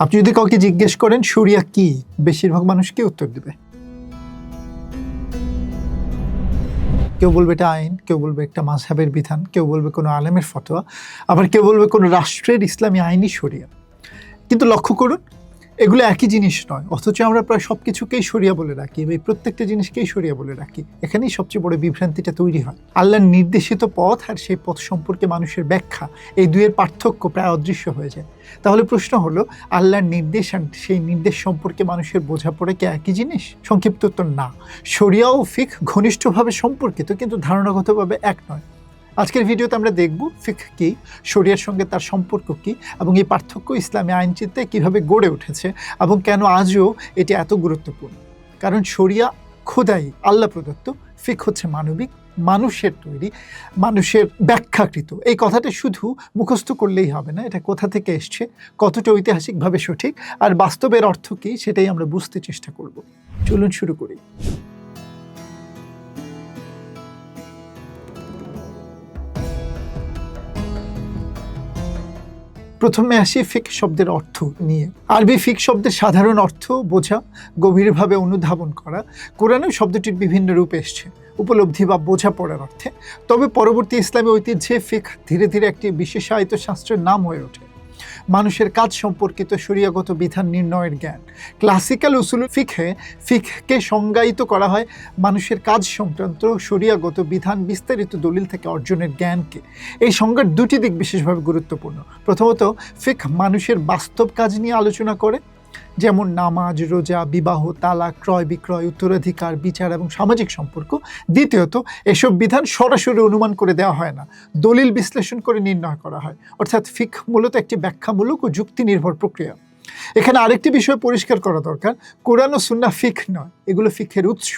আপনি যদি কাউকে জিজ্ঞেস করেন শরিয়া কি, বেশিরভাগ মানুষ কি উত্তর দেবে? কেউ বলবে এটা আইন, কেউ বলবে একটা মাযহাবের বিধান, কেউ বলবে কোনো আলেমের ফতোয়া, আবার কেউ বলবে কোনো রাষ্ট্রের ইসলামী আইনই শরিয়া। কিন্তু লক্ষ্য করুন, এগুলো একই জিনিস নয়, অথচ আমরা প্রায় সব কিছুকেই শরিয়া বলে রাখি, এই প্রত্যেকটা জিনিসকেই শরিয়া বলে রাখি। এখানেই সবচেয়ে বড় বিভ্রান্তিটা তৈরি হয়। আল্লাহর নির্দেশিত পথ আর সেই পথ সম্পর্কে মানুষের ব্যাখ্যা, এই দুইয়ের পার্থক্য প্রায় অদৃশ্য হয়ে যায়। তাহলে প্রশ্ন হলো, আল্লাহর নির্দেশ আর সেই নির্দেশ সম্পর্কে মানুষের বোঝাপড়া কি একই জিনিস? সংক্ষিপ্ত উত্তর না। শরিয়া ও ফিকহ ঘনিষ্ঠভাবে সম্পর্কিত, কিন্তু ধারণাগতভাবে এক নয়। আজকের ভিডিওতে আমরা দেখব ফিকহ কি, শরিয়ার সঙ্গে তার সম্পর্ক কি, এবং এই পার্থক্য ইসলামী আইনচিন্তায় কীভাবে গড়ে উঠেছে এবং কেন আজও এটি এত গুরুত্বপূর্ণ। কারণ শরিয়া খোদাই, আল্লাহ প্রদত্ত, ফিকহ হচ্ছে মানবিক, মানুষের তৈরি, মানুষের ব্যাখ্যাকৃত। এই কথাটা শুধু মুখস্থ করলেই হবে না, এটা কোথা থেকে এসছে, কতটা ঐতিহাসিকভাবে সঠিক, আর বাস্তবের অর্থ কী, সেটাই আমরা বুঝতে চেষ্টা করব। চলুন শুরু করি। প্রথমে আসি ফিকহ শব্দের অর্থ নিয়ে। আরবি ফিকহ শব্দের সাধারণ অর্থ বোঝা, গভীরভাবে অনুধাবন করা। কোরআনেও শব্দটির বিভিন্ন রূপ এসছে, উপলব্ধি বা বোঝা পড়ার অর্থে। তবে পরবর্তী ইসলামী ঐতিহ্যে ফিকহ ধীরে ধীরে একটি বিশেষায়িত শাস্ত্রের নাম হয়ে ওঠে। মানুষের কাজ সম্পর্কিত শরিয়াগত বিধান নির্ণয়ের জ্ঞান। ক্লাসিক্যাল উসুল ফিকহকে সংজ্ঞায়িত করা হয় মানুষের কাজ সংক্রান্ত শরিয়াগত বিধান বিস্তারিত দলিল থেকে অর্জনের জ্ঞানকে। এই সংজ্ঞার দুটি দিক বিশেষভাবে গুরুত্বপূর্ণ। প্রথমত, ফিকহ মানুষের বাস্তব কাজ নিয়ে আলোচনা করে, যেমন নামাজ, রোজা, বিবাহ, তালাক, ক্রয় বিক্রয়, উত্তরাধিকার, বিচার এবং সামাজিক সম্পর্ক। দ্বিতীয়ত, এসব বিধান সরাসরি অনুমান করে দেওয়া হয় না, দলিল বিশ্লেষণ করে নির্ণয় করা হয়। অর্থাৎ ফিকহ মূলত একটি ব্যাখ্যামূলক ও যুক্তি নির্ভর প্রক্রিয়া। এখানে আরেকটি বিষয় পরিষ্কার করা দরকার, কোরআন ও সুন্নাহ ফিকহ নয়, এগুলো ফিকহের উৎস।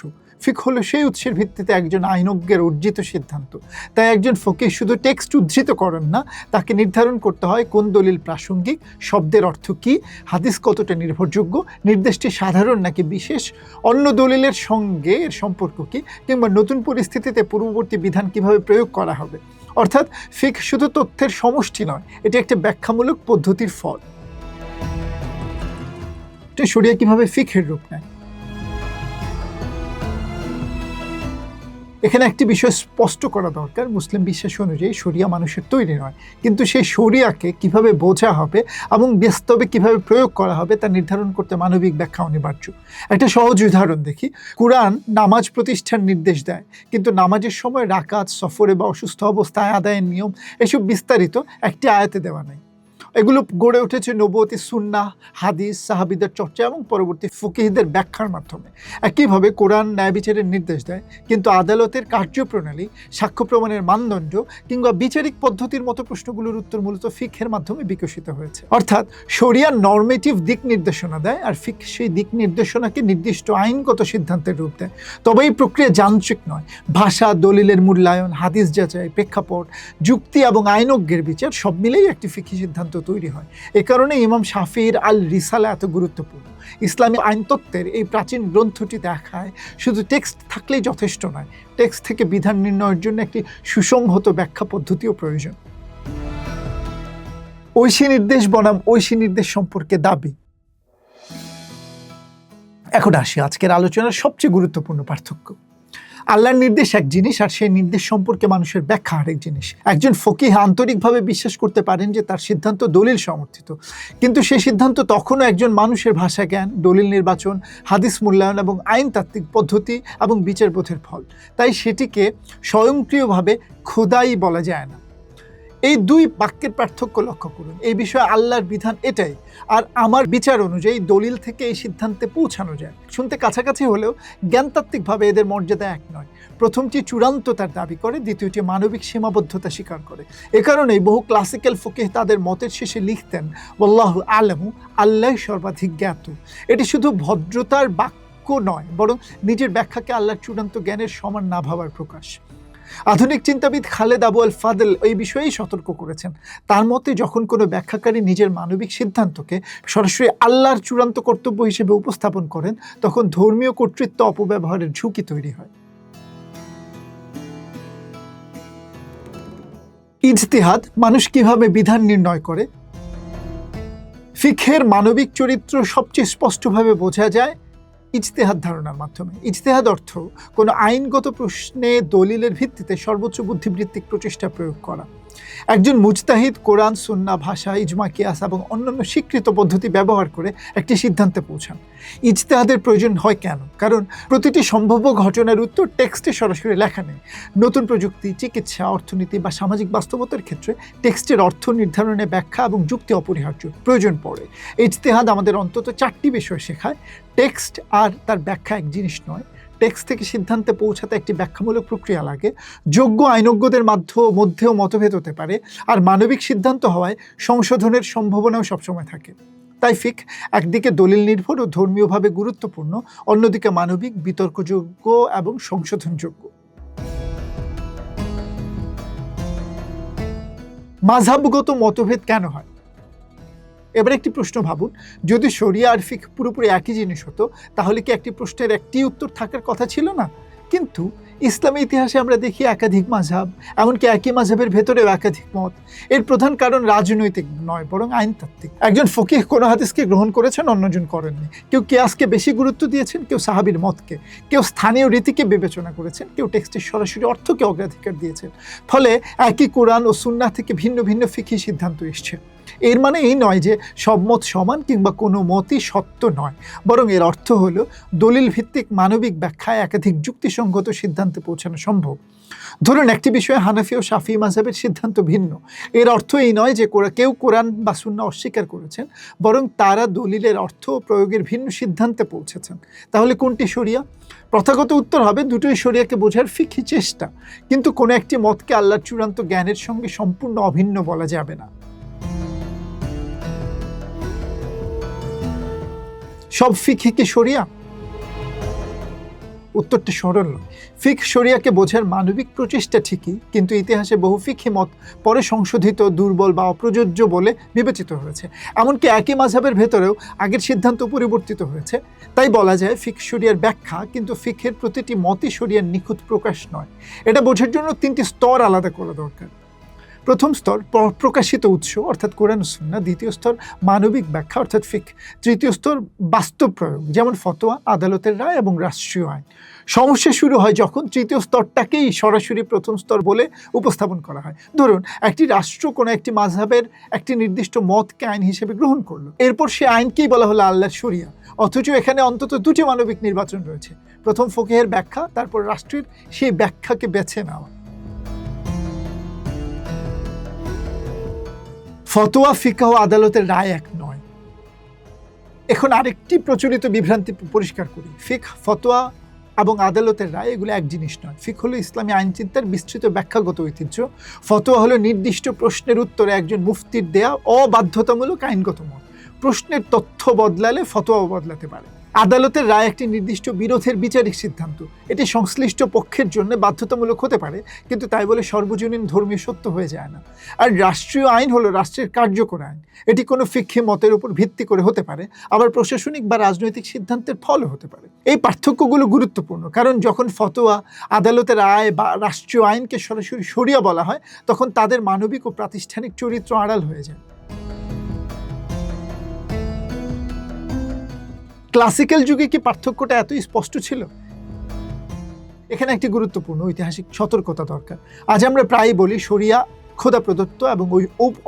ফিকহ হলো সেই উৎসের ভিত্তিতে একজন আইনজ্ঞের অর্জিত সিদ্ধান্ত। তাই একজন ফকিহ শুধু টেক্সট উদ্ধৃত করেন না, তাকে নির্ধারণ করতে হয় কোন দলিল প্রাসঙ্গিক, শব্দের অর্থ কী, হাদিস কতটা নির্ভরযোগ্য, নির্দেশটি সাধারণ নাকি বিশেষ, অন্য দলিলের সঙ্গে এর সম্পর্ক কী, কিংবা নতুন পরিস্থিতিতে পূর্ববর্তী বিধান কিভাবে প্রয়োগ করা হবে। অর্থাৎ ফিকহ শুধু তথ্যের সমষ্টি নয়, এটি একটি ব্যাখ্যামূলক পদ্ধতির ফল। শরিয়া কিভাবে ফিকহের রূপ নেয়? এখানে একটি বিষয় স্পষ্ট করা দরকার, মুসলিম বিশ্বাস অনুযায়ী শরিয়া মানুষের তৈরি নয়, কিন্তু সেই শরিয়াকে কিভাবে বোঝা হবে এবং বাস্তবে কিভাবে প্রয়োগ করা হবে তা নির্ধারণ করতে মানবিক ব্যাখ্যা অনিবার্য। একটা সহজ উদাহরণ দেখি। কুরআন নামাজ প্রতিষ্ঠার নির্দেশ দেয়, কিন্তু নামাজের সময় রাকাত, সফরে বা অসুস্থ অবস্থায় আদায়ের নিয়ম, এসব বিস্তারিত একটি আয়াতে দেওয়া নেই। এগুলো গড়ে উঠেছে নবুয়তি, সুন্নাহ, হাদিস, সাহাবীদের চর্চা এবং পরবর্তী ফকিহদের ব্যাখ্যার মাধ্যমে। একইভাবে কোরআন ন্যায় বিচারের নির্দেশ দেয়, কিন্তু আদালতের কার্যপ্রণালী, সাক্ষ্য প্রমাণের মানদণ্ড কিংবা বিচারিক পদ্ধতির মতো প্রশ্নগুলোর উত্তর মূলত ফিকহের মাধ্যমে বিকশিত হয়েছে। অর্থাৎ শরিয়া নরমেটিভ দিক নির্দেশনা দেয়, আর ফিকহ সেই দিক নির্দেশনাকে নির্দিষ্ট আইনগত সিদ্ধান্তের রূপ দেয়। তবে এই প্রক্রিয়া যান্ত্রিক নয়। ভাষা, দলিলের মূল্যায়ন, হাদিস যাচাই, প্রেক্ষাপট, যুক্তি এবং আইনজ্ঞের বিচার সব মিলেই একটি ফিকহি সিদ্ধান্ত তৈরি হয়। এ কারণে ইমাম শাফিঈর আল রিসালা এত গুরুত্বপূর্ণ। ইসলামী আইনতত্ত্বের এই প্রাচীন গ্রন্থটি দেখায় শুধু টেক্সট থাকলেই যথেষ্ট নয়, টেক্সট থেকে বিধান নির্ণয়ের জন্য একটি সুসংহত ব্যাখ্যা পদ্ধতিও প্রয়োজন। ঐশী নির্দেশ বনাম ঐশী নির্দেশ সম্পর্কে দাবি। এখন আসি আজকের আলোচনার সবচেয়ে গুরুত্বপূর্ণ পার্থক্য। আল্লাহর নির্দেশ এক জিনিস, আর সেই নির্দেশ সম্পর্কে মানুষের ব্যাখ্যা আরেক জিনিস। একজন ফকিহ আন্তরিকভাবে বিশ্বাস করতে পারেন যে তার সিদ্ধান্ত দলিল সমর্থিত, কিন্তু সেই সিদ্ধান্ত তখনও একজন মানুষের ভাষা জ্ঞান, দলিল নির্বাচন, হাদিস মূল্যায়ন এবং আইনতাত্ত্বিক পদ্ধতি এবং বিচারবোধের ফল। তাই সেটিকে স্বয়ংক্রিয়ভাবে খোদাই বলা যায় না। এই দুই বাক্যের পার্থক্য লক্ষ্য করুন। এই বিষয়ে আল্লাহর বিধান এটাই, আর আমার বিচার অনুযায়ী দলিল থেকে এই সিদ্ধান্তে পৌঁছানো যায়। শুনতে কাছাকাছি হলেও জ্ঞানতাত্ত্বিকভাবে এদের মর্যাদা এক নয়। প্রথমটি চূড়ান্ততার দাবি করে, দ্বিতীয়টি মানবিক সীমাবদ্ধতা স্বীকার করে। এ কারণেই বহু ক্লাসিক্যাল ফকিহ তাদের মতের শেষে লিখতেন, ওয়াল্লাহু আ'লামু, আল্লাহ সর্বাধিক জ্ঞাত। এটি শুধু ভদ্রতার বাক্য নয়, বরং নিজের ব্যাখ্যাকে আল্লাহর চূড়ান্ত জ্ঞানের সমান না ভাবার প্রকাশ। আধুনিক চিন্তাবিদ খালেদ আবু আল ফাদল এই বিষয়েই সতর্ক করেছেন। তার মতে, যখন কোনো ব্যাখ্যাকারী নিজের মানবিক সিদ্ধান্তকে সরাসরি আল্লাহর চূড়ান্ত কর্তব্য হিসেবে উপস্থাপন করেন, তখন ধর্মীয় কর্তৃত্ব অপব্যবহারের ঝুঁকি তৈরি হয়। ইজতিহাদ, মানুষ কিভাবে বিধান নির্ণয় করে। ফিকহের মানবিক চরিত্র সবচেয়ে স্পষ্টভাবে বোঝা যায় ইজতেহাদ ধারণার মাধ্যমে। ইজতেহাদ অর্থ কোনো আইনগত প্রশ্নে দলিলের ভিত্তিতে সর্বোচ্চ বুদ্ধিবৃত্তিক প্রচেষ্টা প্রয়োগ করা। একজন মুজতাহিদ কোরআন, সুন্নাহ, ভাষা, ইজমা, কিয়াস এবং অন্যান্য স্বীকৃত পদ্ধতি ব্যবহার করে একটি সিদ্ধান্তে পৌঁছান। ইজতেহাদের প্রয়োজন হয় কেন? কারণ প্রতিটি সম্ভাব্য ঘটনার উত্তর টেক্সটে সরাসরি লেখা নেই। নতুন প্রযুক্তি, চিকিৎসা, অর্থনীতি বা সামাজিক বাস্তবতার ক্ষেত্রে টেক্সটের অর্থ নির্ধারণে ব্যাখ্যা এবং যুক্তি অপরিহার্য, প্রয়োজন পড়ে। ইজতেহাদ আমাদের অন্তত 4টি বিষয় শেখায়। টেক্সট আর তার ব্যাখ্যা এক জিনিস নয়। টেক্সট থেকে সিদ্ধান্তে পৌঁছাতে একটি ব্যাখ্যামূলক প্রক্রিয়া লাগে। যোগ্য আইনজ্ঞদের মধ্যেও মতভেদ হতে পারে, আর মানবিক সিদ্ধান্ত হওয়ায় সংশোধনের সম্ভাবনাও সবসময় থাকে। তাই ফিক একদিকে দলিল নির্ভর ও ধর্মীয়ভাবে গুরুত্বপূর্ণ, অন্যদিকে মানবিক, বিতর্কযোগ্য এবং সংশোধনযোগ্য। মাযহাবগত মতভেদ কেন হয়? এবার একটি প্রশ্ন ভাবুন, যদি শরিয়া আর ফিক পুরোপুরি একই জিনিস হতো, তাহলে কি একটি প্রশ্নের একটি উত্তর থাকার কথা ছিল না? কিন্তু ইসলামের ইতিহাসে আমরা দেখি একাধিক মাযহাব, এমনকি একই মাযহাবের ভেতরেও একাধিক মত। এর প্রধান কারণ রাজনৈতিক নয়, বরং আইনতাত্ত্বিক। একজন ফকিহ কোনো হাদিসকে গ্রহণ করেছেন, অন্যজন করেননি। কেউ কিয়াসকে বেশি গুরুত্ব দিয়েছেন, কেউ সাহাবীর মতকে, কেউ স্থানীয় রীতিকে বিবেচনা করেছেন, কেউ টেক্সটের সরাসরি অর্থকে অগ্রাধিকার দিয়েছেন। ফলে একই কোরআন ও সুন্নাহ থেকে ভিন্ন ভিন্ন ফিকহি সিদ্ধান্ত এসছে। এর মানে এই নয় যে সব মত সমান কিংবা কোনো মতই সত্য নয়, বরং এর অর্থ হলো দলিল ভিত্তিক মানবিক ব্যাখ্যায় একাধিক যুক্তিসঙ্গত সিদ্ধান্তে পৌঁছানো সম্ভব। ধরুন, একটি বিষয়ে হানাফি ও শাফি মাযহাবের সিদ্ধান্ত ভিন্ন। এর অর্থ এই নয় যে কেউ কোরআন বা সুন্নাহ অস্বীকার করেছেন, বরং তারা দলিলের অর্থ ও প্রয়োগের ভিন্ন সিদ্ধান্তে পৌঁছেছেন। তাহলে কোনটি শরিয়া? প্রথাগত উত্তর হবে দুটোই শরিয়াকে বোঝার ফিকহি চেষ্টা, কিন্তু কোনো একটি মতকে আল্লাহর চূড়ান্ত জ্ঞানের সঙ্গে সম্পূর্ণ অভিন্ন বলা যাবে না। সব ফিকহি কি শরিয়া? উত্তরটা সরল নয়। ফিক শরিয়াকে বোঝার মানবিক প্রচেষ্টা ঠিকই, কিন্তু ইতিহাসে বহু ফিকহি মত পরে সংশোধিত, দুর্বল বা অপ্রযোজ্য বলে বিবেচিত হয়েছে। এমনকি একই মাযহাবের ভেতরেও আগের সিদ্ধান্ত পরিবর্তিত হয়েছে। তাই বলা যায় ফিক শরিয়ার ব্যাখ্যা, কিন্তু ফিকহের প্রতিটি মতই শরিয়ার নিখুঁত প্রকাশ নয়। এটা বোঝার জন্য 3টি স্তর আলাদা করা দরকার। প্রথম স্তর প্রকাশিত উৎস অর্থাৎ কোরআন ও সুন্নাহ, দ্বিতীয় স্তর মানবিক ব্যাখ্যা অর্থাৎ ফিক, তৃতীয় স্তর বাস্তব প্রয়োগ যেমন ফতোয়া, আদালতের রায় এবং রাষ্ট্রীয় আইন। সমস্যা শুরু হয় যখন তৃতীয় স্তরটাকেই সরাসরি প্রথম স্তর বলে উপস্থাপন করা হয়। ধরুন, একটি রাষ্ট্র কোনো একটি মাযহাবের একটি নির্দিষ্ট মতকে আইন হিসেবে গ্রহণ করলো, এরপর সে আইনকেই বলা হলো আল্লাহর শরিয়া, অথচ এখানে অন্তত 2টি মানবিক নির্বাচন রয়েছে। প্রথম ফকিহের ব্যাখ্যা, তারপর রাষ্ট্রের সেই ব্যাখ্যাকে বেছে নেওয়া। ফতোয়া, ফিকহ ও আদালতের রায় এক নয়। এখন আরেকটি প্রচলিত বিভ্রান্তি পরিষ্কার করি। ফিক, ফতোয়া এবং আদালতের রায় এগুলো এক জিনিস নয়। ফিক হলো ইসলামী আইনচিন্তার বিস্তৃত ব্যাখ্যাগত ঐতিহ্য। ফতোয়া হলো নির্দিষ্ট প্রশ্নের উত্তরে একজন মুফতির দেয়া অবাধ্যতামূলক আইনগত মত। প্রশ্নের তথ্য বদলালে ফতোয়াও বদলাতে পারে। আদালতের রায় একটি নির্দিষ্ট বিরোধের বিচারিক সিদ্ধান্ত। এটি সংশ্লিষ্ট পক্ষের জন্য বাধ্যতামূলক হতে পারে, কিন্তু তাই বলে সর্বজনীন ধর্মীয় সত্য হয়ে যায় না। আর রাষ্ট্রীয় আইন হলো রাষ্ট্রের কার্যকর আইন। এটি কোনো ফিকহি মতের উপর ভিত্তি করে হতে পারে, আবার প্রশাসনিক বা রাজনৈতিক সিদ্ধান্তের ফলও হতে পারে। এই পার্থক্যগুলো গুরুত্বপূর্ণ, কারণ যখন ফতোয়া, আদালতের রায় বা রাষ্ট্রীয় আইনকে সরাসরি শরিয়া বলা হয়, তখন তাদের মানবিক ও প্রাতিষ্ঠানিক চরিত্র আড়াল হয়ে যায়। ক্লাসিক্যাল যুগে কি পার্থক্যটা এতই স্পষ্ট ছিল? এখানে একটি গুরুত্বপূর্ণ ঐতিহাসিক সতর্কতা দরকার। আজ আমরা প্রায়ই বলি শরিয়া খোদা প্রদত্ত এবং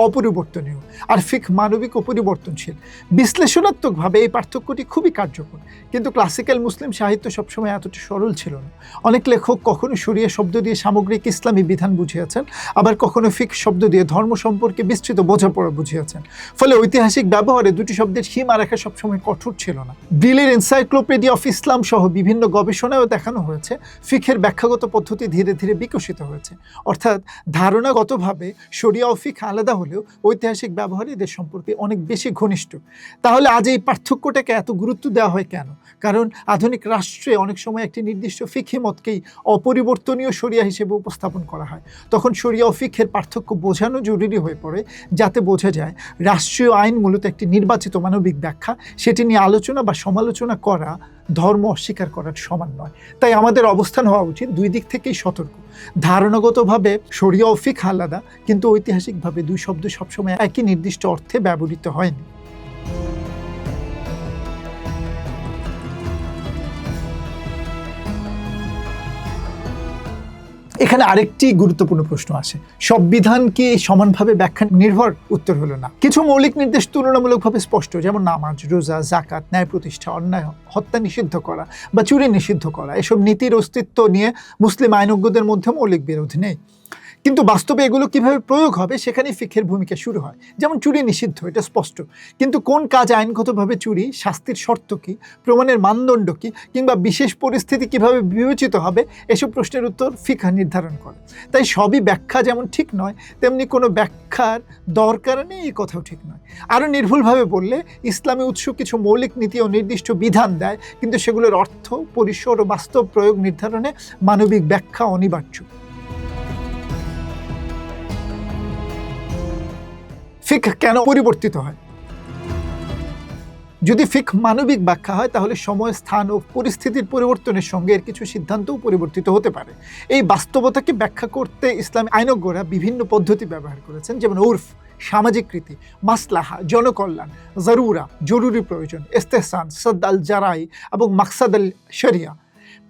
অপরিবর্তনীয়, আর ফিক মানবিক ও পরিবর্তনশীল। বিশ্লেষণাত্মকভাবে এই পার্থক্যটি খুবই কার্যকর, কিন্তু ক্লাসিক্যাল মুসলিম সাহিত্য সবসময় এতটা সরল ছিল না। অনেক লেখক কখনো শরিয়া শব্দ দিয়ে সামগ্রিক ইসলামী বিধান বুঝিয়েছেন, আবার কখনো ফিক শব্দ দিয়ে ধর্ম সম্পর্কে বিস্তৃত বোঝাপড়া বুঝিয়েছেন। ফলে ঐতিহাসিক ব্যবহারে দুটি শব্দের সীমা রেখা সবসময় কঠোর ছিল না। ব্রিলের এনসাইক্লোপিডিয়া অফ ইসলাম সহ বিভিন্ন গবেষণায়ও দেখানো হয়েছে ফিকের ব্যাখ্যাগত পদ্ধতি ধীরে ধীরে বিকশিত হয়েছে। অর্থাৎ ধারণাগতভাবে শরিয়া ও ফিক আলাদা হলেও ঐতিহাসিক ব্যবহারে এদের সম্পর্কে অনেক বেশি ঘনিষ্ঠ। তাহলে আজ এই পার্থক্যটাকে এত গুরুত্ব দেওয়া হয় কেন? কারণ আধুনিক রাষ্ট্রে অনেক সময় একটি নির্দিষ্ট ফিকহি মতকেই অপরিবর্তনীয় শরিয়া হিসেবে উপস্থাপন করা হয়। তখন শরিয়া ও ফিকহের পার্থক্য বোঝানো জরুরি হয়ে পড়ে, যাতে বোঝা যায় রাষ্ট্রীয় আইন মূলত একটি নির্বাচিত মানবিক ব্যাখ্যা, সেটি নিয়ে আলোচনা বা সমালোচনা করা ধর্ম অস্বীকার করার সমান নয়। তাই আমাদের অবস্থান হওয়া উচিত দুই দিক থেকেই সতর্ক। ধারণাগতভাবে শরিয়া ও ফিকহ আলাদা, কিন্তু ঐতিহাসিকভাবে দুই শব্দ সবসময় একই নির্দিষ্ট অর্থে ব্যবহৃত হয়নি। এখানে আরেকটি গুরুত্বপূর্ণ প্রশ্ন আসে, সব বিধান কি সমানভাবে ব্যাখ্যা নির্ভর? উত্তর হলো না। কিছু মৌলিক নির্দেশ তুলনামূলকভাবে স্পষ্ট, যেমন নামাজ, রোজা, জাকাত, ন্যায় প্রতিষ্ঠা, অন্যায় হত্যা নিষিদ্ধ করা বা চুরি নিষিদ্ধ করা, এসব নীতির অস্তিত্ব নিয়ে মুসলিম আইনজ্ঞদের মধ্যে মৌলিক বিরোধ নেই। কিন্তু বাস্তবে এগুলো কিভাবে প্রয়োগ হবে সেখানেই ফিকহের ভূমিকা শুরু হয়। যেমন চুরি নিষিদ্ধ, এটা স্পষ্ট, কিন্তু কোন কাজ আইনগতভাবে চুরি, শাস্তির শর্ত কি, প্রমাণের মানদণ্ড কি, কিংবা বিশেষ পরিস্থিতি কিভাবে বিবেচিত হবে, এসব প্রশ্নের উত্তর ফিকহ নির্ধারণ করে। তাই সবই ব্যাখ্যা যেমন ঠিক নয়, তেমনি কোনো ব্যাখ্যার দরকার নেই এই কথাও ঠিক নয়। আরও নির্ভুলভাবে বললে, ইসলামী উৎস কিছু মৌলিক নীতি ও নির্দিষ্ট বিধান দেয়, কিন্তু সেগুলোর অর্থ, পরিসর ও বাস্তব প্রয়োগ নির্ধারণে মানবিক ব্যাখ্যা অনিবার্য। ফিকহ কেন পরিবর্তিত হয়? যদি ফিকহ মানবিক ব্যাখ্যা হয়, তাহলে সময়, স্থান ও পরিস্থিতির পরিবর্তনের সঙ্গে এর কিছু সিদ্ধান্তও পরিবর্তিত হতে পারে। এই বাস্তবতাকে ব্যাখ্যা করতে ইসলামী আইনজ্ঞরা বিভিন্ন পদ্ধতি ব্যবহার করেছেন, যেমন উর্ফ, সামাজিক রীতি, মাসলাহা, জনকল্যাণ, জরুরা, জরুরি প্রয়োজন, ইস্তেহসান, সদ আল জারাই এবং মাকসাদ আল শরিয়া।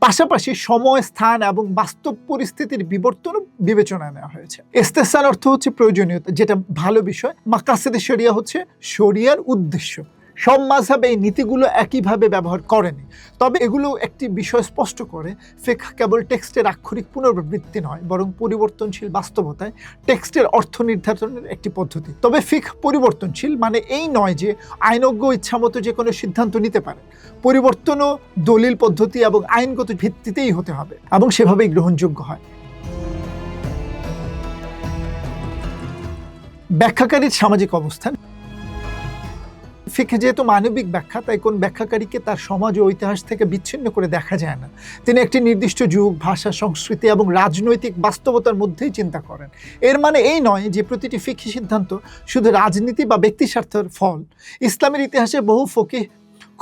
পাশাপাশি সময়, স্থান এবং বাস্তব পরিস্থিতির বিবর্তনও বিবেচনায় নেওয়া হয়েছে। ইস্তেহসান অর্থ হচ্ছে প্রয়োজনীয়তা, যেটা ভালো বিষয়। মাকাসেদে শরিয়া হচ্ছে শরিয়ার উদ্দেশ্য। সব মাযহাব এই নীতিগুলো একইভাবে ব্যবহার করেনি, তবে এগুলো একটি বিষয় স্পষ্ট করে, ফিকহ কেবল টেক্সটের আক্ষরিক পুনরাবৃত্তি নয়, বরং পরিবর্তনশীল বাস্তবতায় টেক্সটের অর্থ নির্ধারণের একটি পদ্ধতি। তবে ফিকহ পরিবর্তনশীল মানে এই নয় যে আইনজ্ঞ ইচ্ছামতো যে কোনো সিদ্ধান্ত নিতে পারে। পরিবর্তনও দলিল, পদ্ধতি এবং আইনগত ভিত্তিতেই হতে হবে এবং সেভাবেই গ্রহণযোগ্য হয়। ব্যাখ্যাকারীর সামাজিক অবস্থান। ফিকহ যেহেতু মানবিক ব্যাখ্যা, তাই কোন ব্যাখ্যাকারীকে তার সমাজ ও ইতিহাস থেকে বিচ্ছিন্ন করে দেখা যায় না। তিনি একটি নির্দিষ্ট যুগ, ভাষা, সংস্কৃতি এবং রাজনৈতিক বাস্তবতার মধ্যেই চিন্তা করেন। এর মানে এই নয় যে প্রতিটি ফিকহি সিদ্ধান্ত শুধু রাজনীতি বা ব্যক্তি স্বার্থের ফল। ইসলামের ইতিহাসে বহু ফকিহ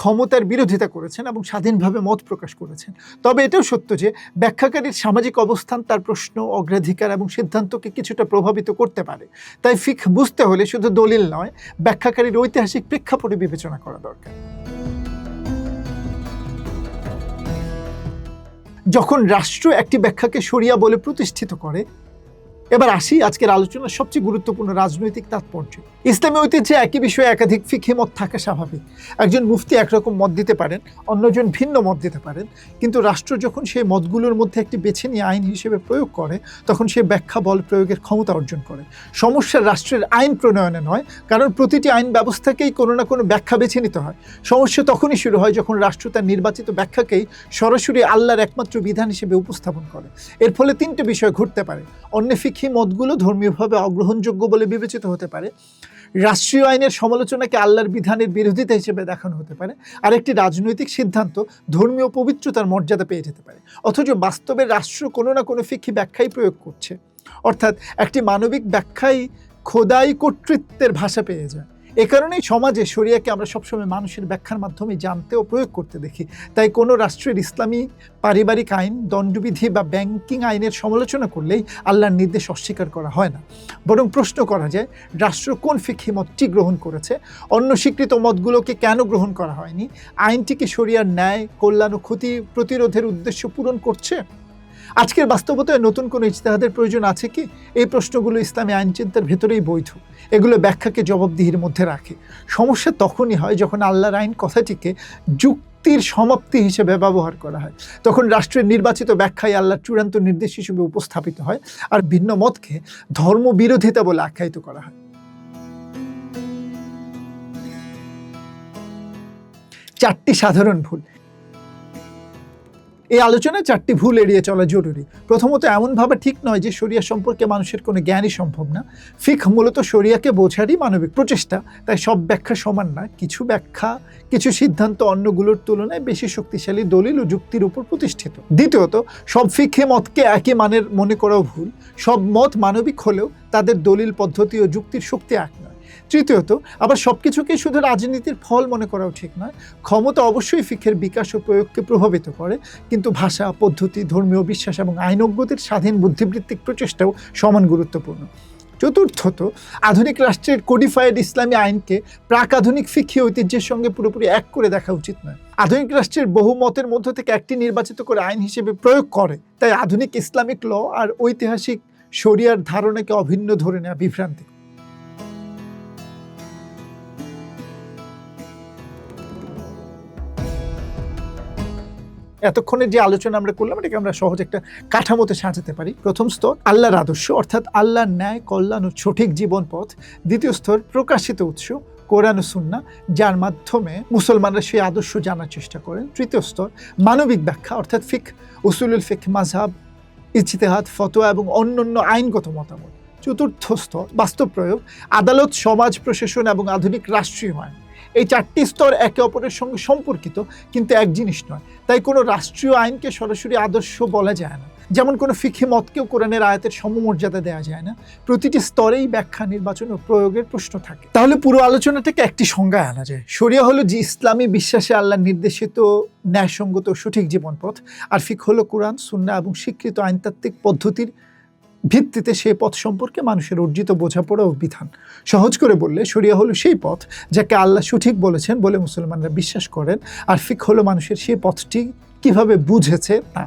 ক্ষমতার বিরোধিতা করেছেন এবং স্বাধীনভাবে মত প্রকাশ করেছেন। তবে এটাও সত্য যে ব্যাখ্যাকারীর সামাজিক অবস্থান তার প্রশ্ন, অগ্রাধিকার এবং সিদ্ধান্তকে কিছুটা প্রভাবিত করতে পারে। তাই ফিকহ বুঝতে হলে শুধু দলিল নয়, ব্যাখ্যাকারীর ঐতিহাসিক প্রেক্ষাপটে বিবেচনা করা দরকার। যখন রাষ্ট্র একটি ব্যাখ্যাকে শরিয়া বলে প্রতিষ্ঠিত করে, এবার আসি আজকের আলোচনার সবচেয়ে গুরুত্বপূর্ণ রাজনৈতিক তাৎপর্য। ইসলামী ঐতিহ্যে একই বিষয়ে একাধিক ফিকহি মত থাকা স্বাভাবিক। একজন মুফতি একরকম মত দিতে পারেন, অন্যজন ভিন্ন মত দিতে পারেন, কিন্তু রাষ্ট্র যখন সেই মতগুলোর মধ্যে একটি বেছে নিয়ে আইন হিসেবে প্রয়োগ করে, তখন সে ব্যাখ্যা বল প্রয়োগের ক্ষমতা অর্জন করে। সমস্যা রাষ্ট্রের আইন প্রণয়নে নয়, কারণ প্রতিটি আইন ব্যবস্থাকেই কোনো না কোনো ব্যাখ্যা বেছে নিতে হয়। সমস্যা তখনই শুরু হয় যখন রাষ্ট্র তার নির্বাচিত ব্যাখ্যাকেই সরাসরি আল্লাহর একমাত্র বিধান হিসেবে উপস্থাপন করে। এর ফলে তিনটে বিষয় ঘটতে পারে। অন্য ফিকহি মতগুলো ধর্মীয়ভাবে অগ্রহণযোগ্য বলে বিবেচিত হতে পারে, রাষ্ট্রীয় আইনের সমালোচনাকে আল্লাহর বিধানের বিরোধিতা হিসেবে দেখানো হতে পারে, আর একটি রাজনৈতিক সিদ্ধান্ত ধর্মীয় পবিত্রতার মর্যাদা পেয়ে যেতে পারে। অথচ বাস্তবে রাষ্ট্র কোনো না কোনো ফিকহি ব্যাখ্যাই প্রয়োগ করছে, অর্থাৎ একটি মানবিক ব্যাখ্যাই খোদাই কর্তৃত্বের ভাষা পেয়ে যায়। এ কারণেই সমাজে শরিয়াকে আমরা সবসময় মানুষের ব্যাখ্যার মাধ্যমে জানতে ও প্রয়োগ করতে দেখি। তাই কোনো রাষ্ট্রের ইসলামী পারিবারিক আইন, দণ্ডবিধি বা ব্যাংকিং আইনের সমালোচনা করলেই আল্লাহর নির্দেশ অস্বীকার করা হয় না, বরং প্রশ্ন করা যায় রাষ্ট্র কোন ফিকহি মতটি গ্রহণ করেছে, অন্য স্বীকৃত মতগুলোকে কেন গ্রহণ করা হয়নি, আইনটি কি শরিয়ার ন্যায়, কল্যাণ ও ক্ষতি প্রতিরোধের উদ্দেশ্য পূরণ করছে। আজকের বাস্তবতায় নতুন কোনো ইজতিহাদের প্রয়োজন আছে কি? এই প্রশ্নগুলো ইসলামী আইনচিন্তার ভেতরেই বৈধ। এগুলো ব্যাখ্যাকে জবাবদিহির মধ্যে রাখে। সমস্যা তখনই হয় যখন আল্লাহর আইন কথাটিকে যুক্তির সমাপ্তি হিসেবে ব্যবহার করা হয়। তখন রাষ্ট্রের নির্বাচিত ব্যাখ্যায় আল্লাহর চূড়ান্ত নির্দেশ হিসেবে উপস্থাপিত হয়, আর ভিন্ন মতকে ধর্মবিরোধিতা বলে আখ্যায়িত করা হয়। 4টি সাধারণ ভুল। এই আলোচনায় 4টি ভুল এড়িয়ে চলা জরুরি। প্রথমত, এমন ভাবা ঠিক নয় যে শরিয়া সম্পর্কে মানুষের কোনো জ্ঞানই সম্ভব না। ফিকহ মূলত শরিয়াকে বোঝারই মানবিক প্রচেষ্টা, তাই সব ব্যাখ্যা সমান নয়। কিছু ব্যাখ্যা, কিছু সিদ্ধান্ত অন্যগুলোর তুলনায় বেশি শক্তিশালী দলিল ও যুক্তির উপর প্রতিষ্ঠিত। দ্বিতীয়ত, সব ফিকহি মতকে একই মানের মনে করাও ভুল। সব মত মানবিক হলেও তাদের দলিল, পদ্ধতি ও যুক্তির শক্তি এক নয়। তৃতীয়ত, আবার সবকিছুকে শুধু রাজনীতির ফল মনে করাও ঠিক নয়। ক্ষমতা অবশ্যই ফিকহের বিকাশ ও প্রয়োগকে প্রভাবিত করে, কিন্তু ভাষা, পদ্ধতি, ধর্মীয় বিশ্বাস এবং আইনজ্ঞদের স্বাধীন বুদ্ধিবৃত্তিক প্রচেষ্টাও সমান গুরুত্বপূর্ণ। চতুর্থত, আধুনিক রাষ্ট্রের কোডিফাইড ইসলামী আইনকে প্রাক আধুনিক ফিকহি ঐতিহ্যের সঙ্গে পুরোপুরি এক করে দেখা উচিত নয়। আধুনিক রাষ্ট্রের বহু মতের মধ্য থেকে একটি নির্বাচিত করে আইন হিসেবে প্রয়োগ করে, তাই আধুনিক ইসলামিক ল আর ঐতিহাসিক শরিয়ার ধারণাকে অভিন্ন ধরে নেওয়া বিভ্রান্তি। এতক্ষণের যে আলোচনা আমরা করলাম এটাকে আমরা সহজ একটা কাঠামোতে সাজাতে পারি। প্রথম স্তর আল্লাহর আদর্শ, অর্থাৎ আল্লাহর ন্যায়, কল্যাণ ও সঠিক জীবন পথ। দ্বিতীয় স্তর প্রকাশিত উৎস, কোরআন ও সুন্নাহ, যার মাধ্যমে মুসলমানরা সেই আদর্শ জানার চেষ্টা করেন। তৃতীয় স্তর মানবিক ব্যাখ্যা, অর্থাৎ ফিক, উসুলুল ফিক, মাযহাব, ইজতিহাদ, ফতোয়া এবং অন্যান্য আইনগত মতামত। চতুর্থ স্তর বাস্তব প্রয়োগ, আদালত, সমাজ, প্রশাসন এবং আধুনিক রাষ্ট্রীয় আইন। এই চারটি স্তর একে অপরের সঙ্গে সম্পর্কিত, কিন্তু এক জিনিস নয়। তাই কোনো রাষ্ট্রীয় আইনকে সরাসরি আদর্শ বলা যায় না, যেমন কোনো ফিকহি মতকেও কোরআনের আয়াতের সমমর্যাদা দেওয়া যায় না। প্রতিটি স্তরেই ব্যাখ্যা, নির্বাচন ও প্রয়োগের প্রশ্ন থাকে। তাহলে পুরো আলোচনাটাকে একটি সংজ্ঞায় আনা যায়। শরিয়া হলো যে ইসলামী বিশ্বাসে আল্লাহ নির্দেশিত ন্যায়সঙ্গত সঠিক জীবনপথ, আর ফিক হলো কোরআন, সুন্নাহ এবং স্বীকৃত আইনতাত্ত্বিক পদ্ধতির ভিত্তিতে সেই পথ সম্পর্কে মানুষের অর্জিত বোঝাপড়া ও বিধান। সহজ করে বললে শরিয়া হলো সেই পথ যাকে আল্লাহ সঠিক বলেছেন বলে মুসলমানরা বিশ্বাস করেন, আর ফিক হলো মানুষের সেই পথটি কিভাবে বুঝেছে তা।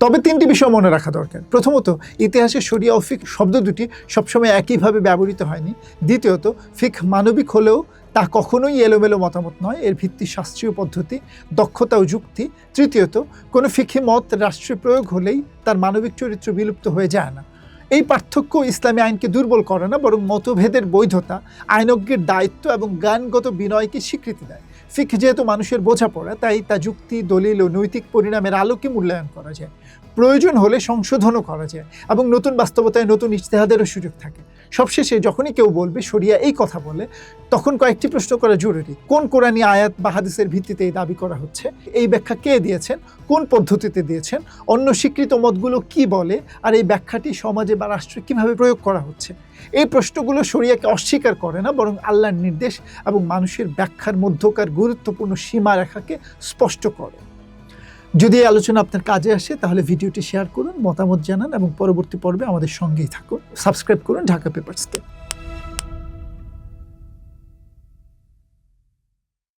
তবে তিনটি বিষয় মনে রাখা দরকার। প্রথমত, ইতিহাসে শরিয়া ও ফিক শব্দ দুটি সবসময় একইভাবে ব্যবহৃত হয়নি। দ্বিতীয়ত, ফিক মানবিক হলেও তা কখনোই এলোমেলো মতামত নয়, এর ভিত্তি শাস্ত্রীয় পদ্ধতি, দক্ষতা ও যুক্তি। তৃতীয়ত, কোনো ফিকহি মত রাষ্ট্রে প্রয়োগ হলেই তার মানবিক চরিত্র বিলুপ্ত হয়ে যায় না। এই পার্থক্য ইসলামী আইনকে দুর্বল করে না, বরং মতভেদের বৈধতা, আইনজ্ঞের দায়িত্ব এবং জ্ঞানগত বিনয়কে স্বীকৃতি দেয়। ফিক যেহেতু মানুষের বোঝাপড়া, তাই তা যুক্তি, দলিল ও নৈতিক পরিণামের আলোকে মূল্যায়ন করা যায়। প্রয়োজন হলে সংশোধনও করা যায় এবং নতুন বাস্তবতায় নতুন ইজতিহাদেরও সুযোগ থাকে। সবশেষে যখনই কেউ বলবে শরিয়া এই কথা বলে, তখন কয়েকটি প্রশ্ন করা জরুরি। কোন কোরআনী আয়াত বা হাদিসের ভিত্তিতে এই দাবি করা হচ্ছে? এই ব্যাখ্যা কে দিয়েছেন? কোন পদ্ধতিতে দিয়েছেন? অন্য স্বীকৃত মতগুলো কি বলে? আর এই ব্যাখ্যাটি সমাজে বা রাষ্ট্রে কিভাবে প্রয়োগ করা হচ্ছে? এই প্রশ্নগুলো শরিয়াকে অস্বীকার করে না, বরং আল্লাহর নির্দেশ এবং মানুষের ব্যাখ্যার মধ্যকার গুরুত্বপূর্ণ সীমারেখাকে স্পষ্ট করে। যদি এই আলোচনা আপনার কাজে আসে তাহলে ভিডিওটি শেয়ার করুন, মতামত জানান এবং পরবর্তী পর্বে আমাদের সঙ্গেই থাকুন। সাবস্ক্রাইব করুন ঢাকা পেপারসকে।